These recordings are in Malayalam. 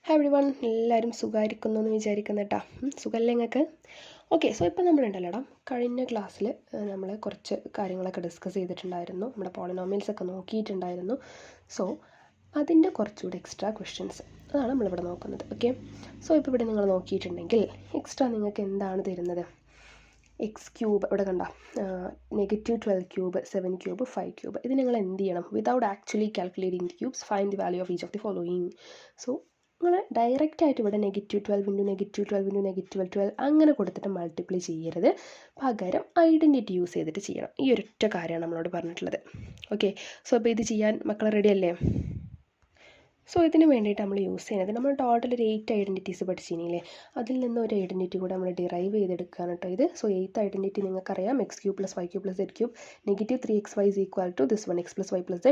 ഹായ് എവരിവൺ, എല്ലാവരും സുഖമായിരിക്കുന്നു എന്ന് വിചാരിക്കുന്നു കേട്ടോ. സുഖമല്ലേ നിങ്ങൾക്ക്? ഓക്കെ, സോ ഇപ്പോൾ നമ്മളുണ്ടല്ലോടാ, കഴിഞ്ഞ ക്ലാസ്സിൽ നമ്മൾ കുറച്ച് കാര്യങ്ങളൊക്കെ ഡിസ്കസ് ചെയ്തിട്ടുണ്ടായിരുന്നു. നമ്മുടെ പോളിനോമിയൽസ് ഒക്കെ നോക്കിയിട്ടുണ്ടായിരുന്നു. സോ അതിൻ്റെ കുറച്ചുകൂടി എക്സ്ട്രാ ക്വസ്റ്റ്യൻസ് അതാണ് നമ്മളിവിടെ നോക്കുന്നത്. ഓക്കെ, സോ ഇപ്പോൾ ഇവിടെ നിങ്ങൾ നോക്കിയിട്ടുണ്ടെങ്കിൽ എക്സ്ട്രാ നിങ്ങൾക്ക് എന്താണ് തരുന്നത്? എക്സ് ക്യൂബ് ഇവിടെ കണ്ട, -12 ക്യൂബ്, 7 ക്യൂബ്, 5 ക്യൂബ്. ഇത് നിങ്ങൾ എന്ത് ചെയ്യണം? Without actually calculating cubes find the value of each of the following. So നിങ്ങൾ ഡയറക്റ്റായിട്ട് ഇവിടെ -12 ഇൻറ്റു -12 ഇൻറ്റു -12 അങ്ങനെ കൊടുത്തിട്ട് മൾട്ടിപ്ലൈ ചെയ്യരുത്. പകരം ഐഡൻറ്റിറ്റി യൂസ് ചെയ്തിട്ട് ചെയ്യണം. ഈ ഒരൊറ്റ കാര്യമാണ് നമ്മളോട് പറഞ്ഞിട്ടുള്ളത്. ഓക്കെ, സോ അപ്പോൾ ഇത് ചെയ്യാൻ മക്കൾ റെഡി അല്ലേ? സോ ഇതിന് വേണ്ടിയിട്ട് നമ്മൾ യൂസ് ചെയ്യുന്നത്, നമ്മൾ ടോട്ടൽ ഒരു 8 ഐഡൻറ്റിറ്റീസ് പഠിച്ചില്ലേ, അതിൽ നിന്ന് ഒരു ഐഡൻറ്റിറ്റി കൂടെ നമ്മൾ ഡിറൈവ് ചെയ്തെടുക്കുകയാണ് കേട്ടോ ഇത്. സോ 8th ഐഡൻറ്റിറ്റി നിങ്ങൾക്കറിയാം, x³ + y³ + z³ -3xy is equal to this one, x + y + z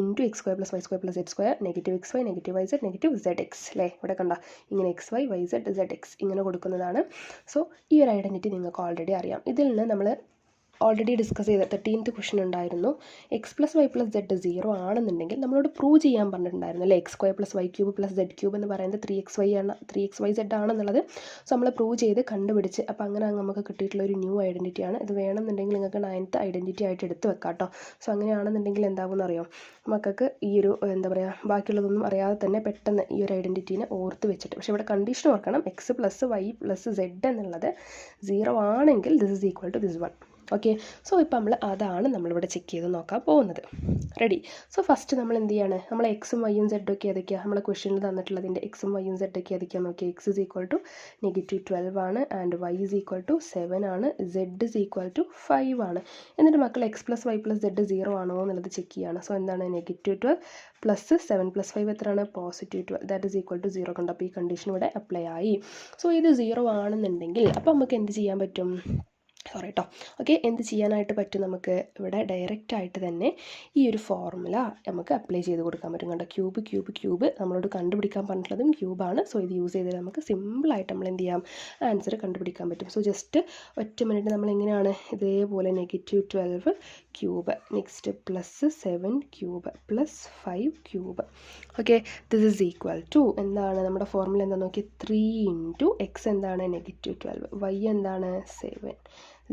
into x² + y² + z², -xy, -yz, -zx അല്ലേ? ഇവിടെ കണ്ട ഇങ്ങനെ xy, yz, zx ഇങ്ങനെ കൊടുക്കുന്നതാണ്. സോ ഈ ഒരു ഐഡൻറ്റിറ്റി നിങ്ങൾക്ക് ഓൾറെഡി അറിയാം. ഇതിൽ നിന്ന് നമ്മൾ ഓൾറെഡി ഡിസ്കസ് ചെയ്ത 13th ക്വസ്റ്റ്യൻ ഉണ്ടായിരുന്നു. x + y + z 0 ആണെന്നുണ്ടെങ്കിൽ നമ്മളോട് പ്രൂവ് ചെയ്യാൻ പറഞ്ഞിട്ടുണ്ടായിരുന്നു അല്ലേ? x² + y³ + z³ എന്ന് പറയുന്നത് 3xyz ആണെന്നുള്ളത്. സോ നമ്മൾ പ്രൂവ് ചെയ്ത് കണ്ടുപിടിച്ച്, അപ്പോൾ അങ്ങനെ നമുക്ക് കിട്ടിയിട്ടുള്ള ഒരു ന്യൂ ഐഡൻറ്റിറ്റിയാണ് ഇത്. വേണമെന്നുണ്ടെങ്കിൽ നിങ്ങൾക്ക് 9th ഐഡൻറ്റിറ്റി ആയിട്ട് എടുത്ത് വെക്കാം കേട്ടോ. സോ അങ്ങനെയാണെന്നുണ്ടെങ്കിൽ എന്താകുമെന്ന് അറിയാം, മക്കൾക്ക് ഈ ഒരു എന്താ പറയുക, ബാക്കിയുള്ളതൊന്നും അറിയാതെ തന്നെ പെട്ടെന്ന് ഈ ഒരു ഐഡൻറ്റിറ്റീനെ ഓർത്ത് വെച്ചിട്ട്. പക്ഷേ ഇവിടെ കണ്ടീഷൻ ഓർക്കണം, x + y + z എന്നുള്ളത് 0 ആണെങ്കിൽ this is equal to this one. Okay, so ഇപ്പോൾ അതാണ് നമ്മളിവിടെ ചെക്ക് ചെയ്ത് നോക്കാൻ പോകുന്നത്. റെഡി? സോ ഫസ്റ്റ് നമ്മൾ എന്ത് ചെയ്യാണ്, നമ്മൾ എക്സും വൈയും സെഡൊക്കെ ഏതൊക്കെയാണ് നമ്മളെ ക്വസ്റ്റ്യനിൽ തന്നിട്ടുള്ളതിൻ്റെ എക്സും വൈയും സെഡൊക്കെ ഏതൊക്കെയാണ് നോക്കി. x is equal to -12 ആണ്, and y is equal to 7 ആണ്, z is equal to 5 ആണ്. എന്നിട്ട് മക്കൾ x + y + z 0 ആണോ എന്നുള്ളത് ചെക്ക് ചെയ്യാണ്. സോ എന്താണ്, -12 + 7 + 5 എത്രയാണ്? +12. That is equal to 0. കണ്ടോ? അപ്പോൾ ഈ കണ്ടീഷൻ ഇവിടെ അപ്ലൈ ആയി. സോ ഇത് 0 ആണെന്നുണ്ടെങ്കിൽ അപ്പോൾ നമുക്ക് എന്ത് ചെയ്യാൻ പറ്റും? സോറി കേട്ടോ. ഓക്കെ, എന്ത് ചെയ്യാനായിട്ട് പറ്റും? നമുക്ക് ഇവിടെ ഡയറക്റ്റായിട്ട് തന്നെ ഈ ഒരു ഫോർമുല നമുക്ക് അപ്ലൈ ചെയ്ത് കൊടുക്കാൻ പറ്റും. കണ്ടോ? ക്യൂബ് നമ്മളോട് കണ്ടുപിടിക്കാൻ പറഞ്ഞിട്ടുള്ളതും ക്യൂബാണ്. സോ ഇത് യൂസ് ചെയ്താൽ നമുക്ക് സിമ്പിളായിട്ട് നമ്മൾ എന്ത് ചെയ്യാം, ആൻസർ കണ്ടുപിടിക്കാൻ പറ്റും. സോ ജസ്റ്റ് ഒറ്റ മിനിറ്റ് നമ്മൾ എങ്ങനെയാണ് ഇതേപോലെ -12 cube, next +7 cube +5 cube. Okay, this is equal to എന്താണ് നമ്മുടെ ഫോർമുല? എന്താ നോക്കി, 3 ഇൻറ്റു എക്സ് എന്താണ് -12, വൈ എന്താണ് 7,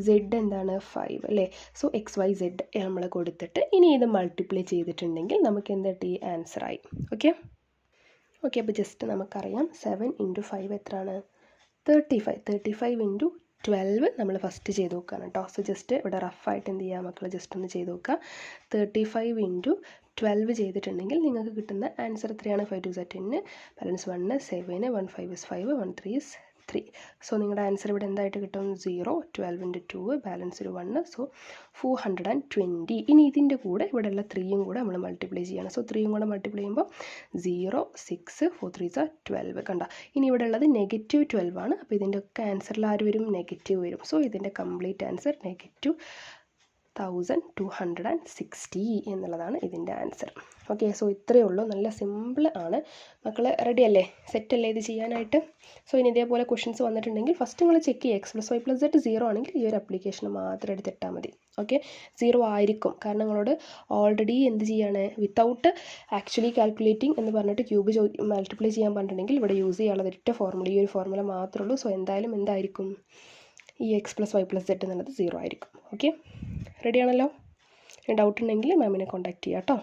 z എന്താണ് 5 അല്ലേ? സോ XYZ നമ്മൾ കൊടുത്തിട്ട് ഇനി ഇത് മൾട്ടിപ്ലൈ ചെയ്തിട്ടുണ്ടെങ്കിൽ നമുക്ക് എന്ത് കിട്ടി? ആൻസറായി. ഓക്കെ, അപ്പോൾ ജസ്റ്റ് നമുക്കറിയാം 7 ഇൻറ്റു 5 എത്രയാണ്? 35 ഇൻറ്റു 12 നമ്മൾ ഫസ്റ്റ് ചെയ്ത് നോക്കുകയാണ് കേട്ടോ. സോ ജസ്റ്റ് ഇവിടെ റഫായിട്ട് എന്ത് ചെയ്യുക മക്കൾ, ജസ്റ്റ് ഒന്ന് ചെയ്ത് നോക്കുക. 35 ഇൻറ്റു 12 ചെയ്തിട്ടുണ്ടെങ്കിൽ നിങ്ങൾക്ക് കിട്ടുന്ന ആൻസർ എത്രയാണ്? 5 2 10, ബാലൻസ് 1, 7, 1 5 is 5, 1 3 is 3. സോ നിങ്ങളുടെ ആൻസർ ഇവിടെ എന്തായിട്ട് കിട്ടും? 0, 12 ഇൻറ്റു 2, ബാലൻസ് ഒരു 1, സോ 420. ഇനി ഇതിൻ്റെ കൂടെ ഇവിടെയുള്ള 3യും കൂടെ നമ്മൾ മൾട്ടിപ്ലൈ ചെയ്യണം. സോ 3യും കൂടെ മൾട്ടിപ്ലൈ ചെയ്യുമ്പോൾ 0, 6, 4 3 is 12. കണ്ട, ഇനി ഇവിടെ ഉള്ളത് -12 ആണ്. അപ്പോൾ ഇതിൻ്റെ ഒക്കെ ആൻസറിൽ ആര് വരും? നെഗറ്റീവ് വരും. സോ ഇതിൻ്റെ കംപ്ലീറ്റ് ആൻസർ -1260 എന്നുള്ളതാണ് ഇതിൻ്റെ ആൻസർ. ഓക്കെ, സോ ഇത്രയേ ഉള്ളൂ. നല്ല സിമ്പിൾ ആണ് മക്കൾ. റെഡി അല്ലേ? സെറ്റ് അല്ലേ ഇത് ചെയ്യാനായിട്ട്? സോ ഇനി ഇതേപോലെ ക്വസ്റ്റ്യൻസ് വന്നിട്ടുണ്ടെങ്കിൽ ഫസ്റ്റ് നിങ്ങൾ ചെക്ക് ചെയ്യുക. x + y + z 0 ആണെങ്കിൽ ഈ ഒരു അപ്ലിക്കേഷൻ മാത്രം എടുത്തിട്ടാൽ മതി. ഓക്കെ, 0 ആയിരിക്കും, കാരണം നിങ്ങളോട് ഓൾറെഡി എന്ത് ചെയ്യാണ്, വിത്തൗട്ട് ആക്ച്വലി കാൽക്കുലേറ്റിംഗ് എന്ന് പറഞ്ഞിട്ട് ക്യൂബ് മൾട്ടിപ്ലൈ ചെയ്യാൻ പറഞ്ഞിട്ടുണ്ടെങ്കിൽ ഇവിടെ യൂസ് ചെയ്യാനുള്ളത് ഒറ്റ ഫോർമുല, ഈ ഒരു ഫോർമുല മാത്രമേ ഉള്ളൂ. സോ എന്തായാലും എന്തായിരിക്കും, ഈ x + y + z എന്നുള്ളത് 0 ആയിരിക്കും. ഓക്കെ, റെഡി ആണല്ലോ? ഡൗട്ട് ഉണ്ടെങ്കിൽ മാമിനെ കോൺടാക്ട് ചെയ്യാം കേട്ടോ.